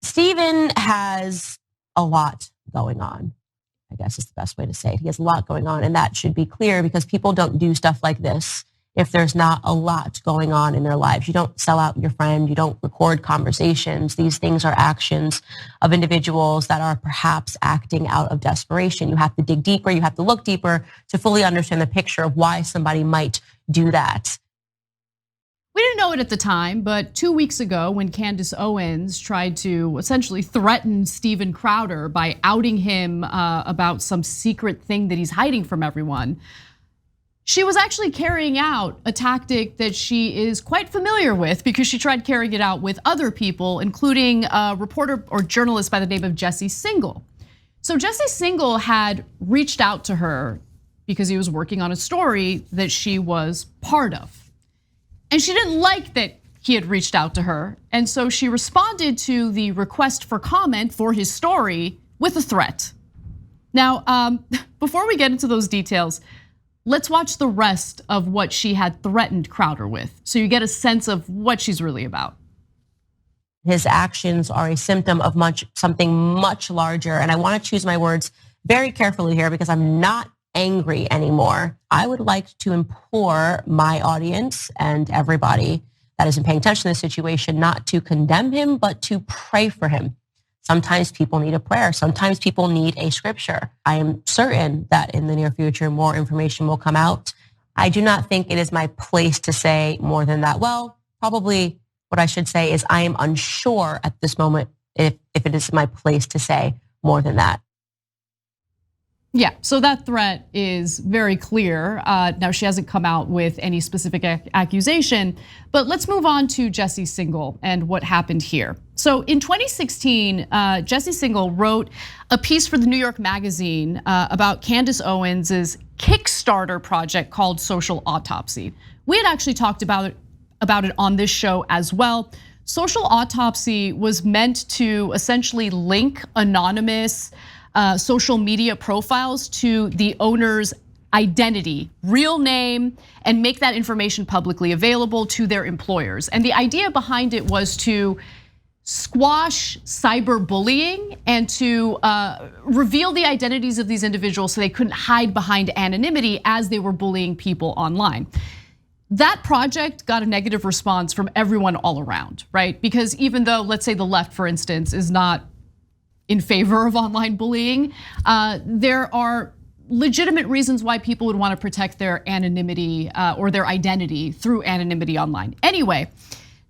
Stephen has a lot going on, I guess is the best way to say it. He has a lot going on, and that should be clear because people don't do stuff like this if there's not a lot going on in their lives. You don't sell out your friend. You don't record conversations. These things are actions of individuals that are perhaps acting out of desperation. You have to dig deeper. You have to look deeper to fully understand the picture of why somebody might do that. We didn't know it at the time, but 2 weeks ago when Candace Owens tried to essentially threaten Steven Crowder by outing him about some secret thing that he's hiding from everyone, she was actually carrying out a tactic that she is quite familiar with because she tried carrying it out with other people, including a reporter or journalist by the name of Jesse Singal. So Jesse Singal had reached out to her because he was working on a story that she was part of. And she didn't like that he had reached out to her. And so she responded to the request for comment for his story with a threat. Now, before we get into those details, let's watch the rest of what she had threatened Crowder with so you get a sense of what she's really about. His actions are a symptom of something much larger. And I want to choose my words very carefully here because I'm not angry anymore. I would like to implore my audience and everybody that isn't paying attention to this situation not to condemn him, but to pray for him. Sometimes people need a prayer. Sometimes people need a scripture. I am certain that in the near future, more information will come out. I do not think it is my place to say more than that. Well, probably what I should say is I am unsure at this moment if it is my place to say more than that. Yeah, so that threat is very clear. Now, she hasn't come out with any specific accusation, but let's move on to Jesse Singal and what happened here. So in 2016, Jesse Singal wrote a piece for the New York Magazine about Candace Owens' Kickstarter project called Social Autopsy. We had actually talked about it on this show as well. Social Autopsy was meant to essentially link anonymous social media profiles to the owner's identity, real name, and make that information publicly available to their employers. And the idea behind it was to squash cyberbullying and to reveal the identities of these individuals so they couldn't hide behind anonymity as they were bullying people online. That project got a negative response from everyone all around, right? Because even though, let's say the left, for instance, is not in favor of online bullying, there are legitimate reasons why people would want to protect their anonymity or their identity through anonymity online. Anyway,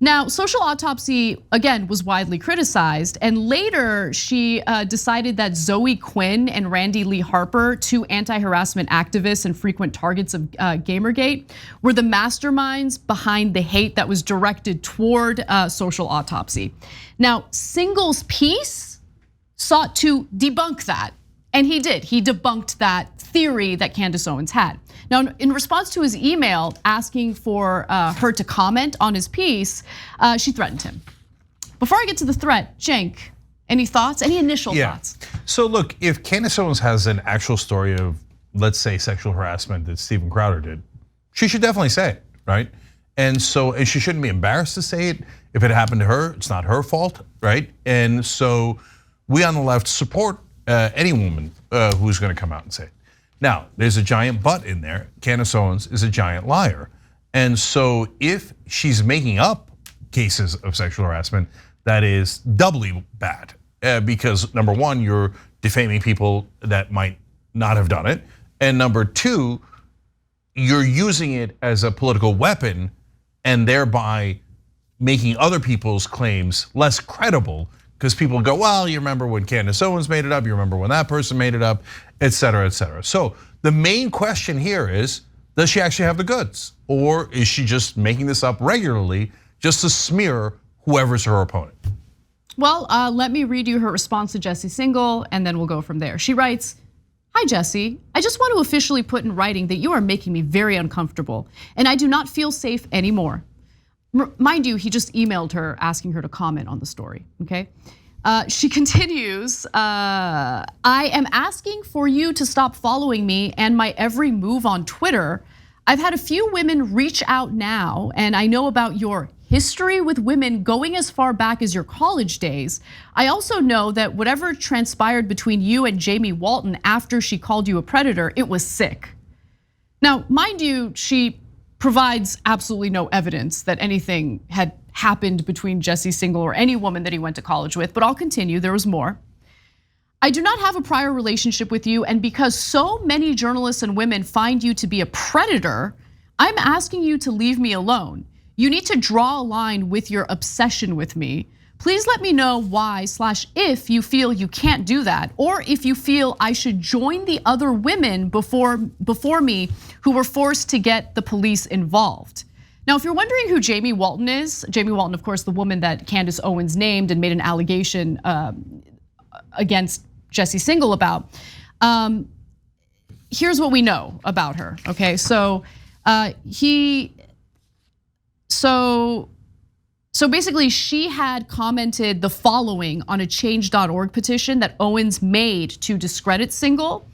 now Social Autopsy, again, was widely criticized, and later she decided that Zoe Quinn and Randy Lee Harper, two anti-harassment activists and frequent targets of Gamergate, were the masterminds behind the hate that was directed toward Social Autopsy. Now, Singal's piece sought to debunk that, and he did. He debunked that theory that Candace Owens had. Now, in response to his email asking for her to comment on his piece, she threatened him. Before I get to the threat, Cenk, any thoughts? Any initial thoughts? So look, if Candace Owens has an actual story of, let's say, sexual harassment that Steven Crowder did, she should definitely say it, right? And she shouldn't be embarrassed to say it. If it happened to her, it's not her fault, right? And so we on the left support any woman who's going to come out and say it. Now, there's a giant but in there. Candace Owens is a giant liar. And so if she's making up cases of sexual harassment, that is doubly bad. Because number one, you're defaming people that might not have done it. And number two, you're using it as a political weapon and thereby making other people's claims less credible. Because people go, well, you remember when Candace Owens made it up, you remember when that person made it up, et cetera, et cetera. So the main question here is, does she actually have the goods? Or is she just making this up regularly just to smear whoever's her opponent? Well, let me read you her response to Jesse Singal, and then we'll go from there. She writes, "Hi Jesse, I just want to officially put in writing that you are making me very uncomfortable, and I do not feel safe anymore." Mind you, he just emailed her asking her to comment on the story, okay? She continues, "I am asking for you to stop following me and my every move on Twitter. I've had a few women reach out now, and I know about your history with women going as far back as your college days. I also know that whatever transpired between you and Jamie Walton after she called you a predator, it was sick. Now, mind you, she provides absolutely no evidence that anything had happened between Jesse Singal or any woman that he went to college with, but I'll continue, there was more. I do not have a prior relationship with you, and because so many journalists and women find you to be a predator, I'm asking you to leave me alone. You need to draw a line with your obsession with me. Please let me know why/if you feel you can't do that, or if you feel I should join the other women before me who were forced to get the police involved. Now, if you're wondering who Jamie Walton is, Jamie Walton, of course, the woman that Candace Owens named and made an allegation against Jesse Singal about. Here's what we know about her, okay? So basically she had commented the following on a change.org petition that Owens made to discredit Singal.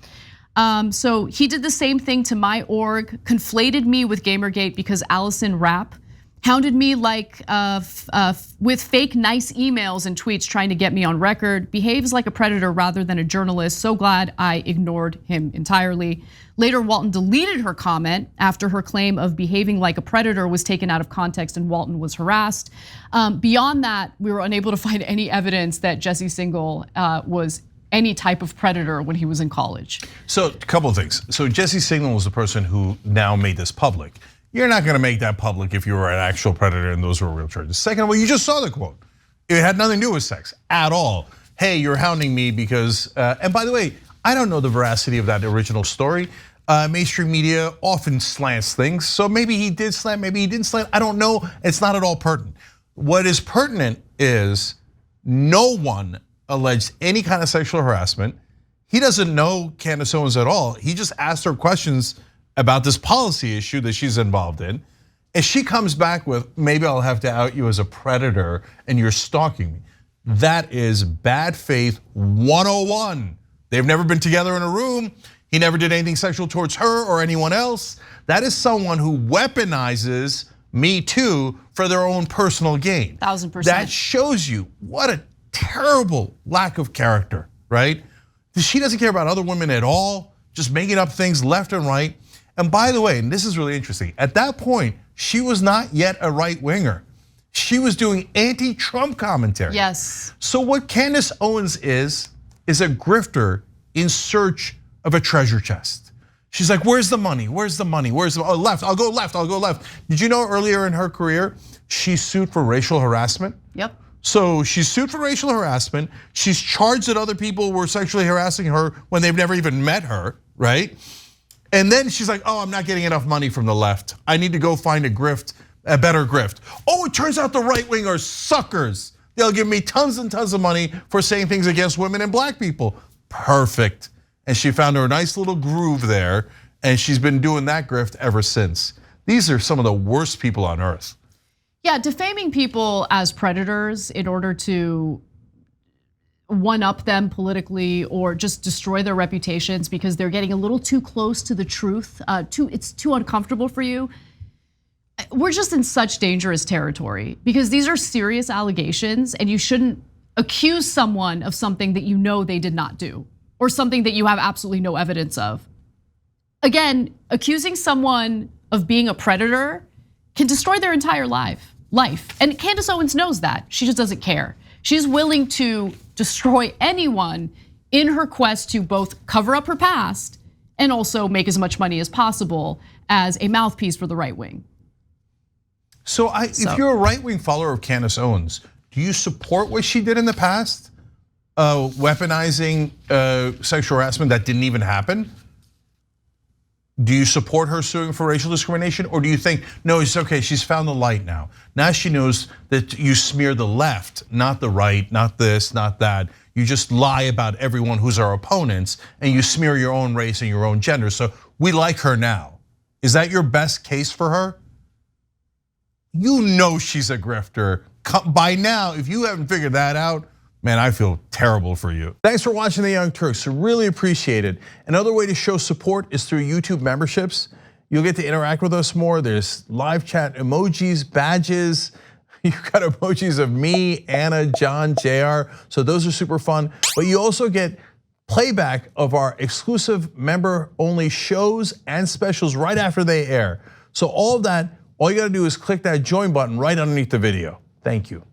So he did the same thing to my org, conflated me with Gamergate because Allison Rapp hounded me like with fake nice emails and tweets trying to get me on record, behaves like a predator rather than a journalist. So glad I ignored him entirely. Later, Walton deleted her comment after her claim of behaving like a predator was taken out of context and Walton was harassed. Beyond that, we were unable to find any evidence that Jesse Singal was any type of predator when he was in college. So a couple of things. So Jesse Singal was the person who now made this public. You're not gonna make that public if you were an actual predator and those were real charges. Second of all, you just saw the quote. It had nothing to do with sex at all. Hey, you're hounding me because, and by the way, I don't know the veracity of that original story. Mainstream media often slants things. So maybe he did slant, maybe he didn't slant. I don't know, it's not at all pertinent. What is pertinent is no one alleged any kind of sexual harassment. He doesn't know Candace Owens at all. He just asked her questions about this policy issue that she's involved in. And she comes back with, maybe I'll have to out you as a predator and you're stalking me. That is bad faith 101. They've never been together in a room. He never did anything sexual towards her or anyone else. That is someone who weaponizes Me Too for their own personal gain. 1000%. That shows you what a terrible lack of character, right? She doesn't care about other women at all, just making up things left and right. And by the way, and this is really interesting, at that point, she was not yet a right winger. She was doing anti-Trump commentary. Yes. So what Candace Owens is a grifter in search of a treasure chest. She's like, where's the money? Where's the money? Where's the, left, I'll go left, I'll go left. Did you know earlier in her career, she sued for racial harassment? Yep. So she's sued for racial harassment. She's charged that other people were sexually harassing her when they've never even met her, right? And then she's like, I'm not getting enough money from the left. I need to go find a grift, a better grift. It turns out the right wing are suckers. They'll give me tons and tons of money for saying things against women and black people. Perfect. And she found her a nice little groove there, and she's been doing that grift ever since. These are some of the worst people on earth. Yeah, defaming people as predators in order to one-up them politically or just destroy their reputations because they're getting a little too close to the truth, it's too uncomfortable for you. We're just in such dangerous territory because these are serious allegations and you shouldn't accuse someone of something that you know they did not do or something that you have absolutely no evidence of. Again, accusing someone of being a predator can destroy their entire life. And Candace Owens knows that, she just doesn't care. She's willing to destroy anyone in her quest to both cover up her past and also make as much money as possible as a mouthpiece for the right wing. So if you're a right wing follower of Candace Owens, do you support what she did in the past? Weaponizing sexual harassment that didn't even happen? Do you support her suing for racial discrimination? Or do you think, no, it's okay, she's found the light now. Now she knows that you smear the left, not the right, not this, not that. You just lie about everyone who's our opponents and you smear your own race and your own gender. So we like her now. Is that your best case for her? You know she's a grifter. By now, if you haven't figured that out, man, I feel terrible for you. Thanks for watching The Young Turks, really appreciate it. Another way to show support is through YouTube memberships. You'll get to interact with us more. There's live chat emojis, badges. You got emojis of me, Anna, John, JR. So those are super fun. But you also get playback of our exclusive member-only shows and specials right after they air. So all of that, all you gotta do is click that join button right underneath the video. Thank you.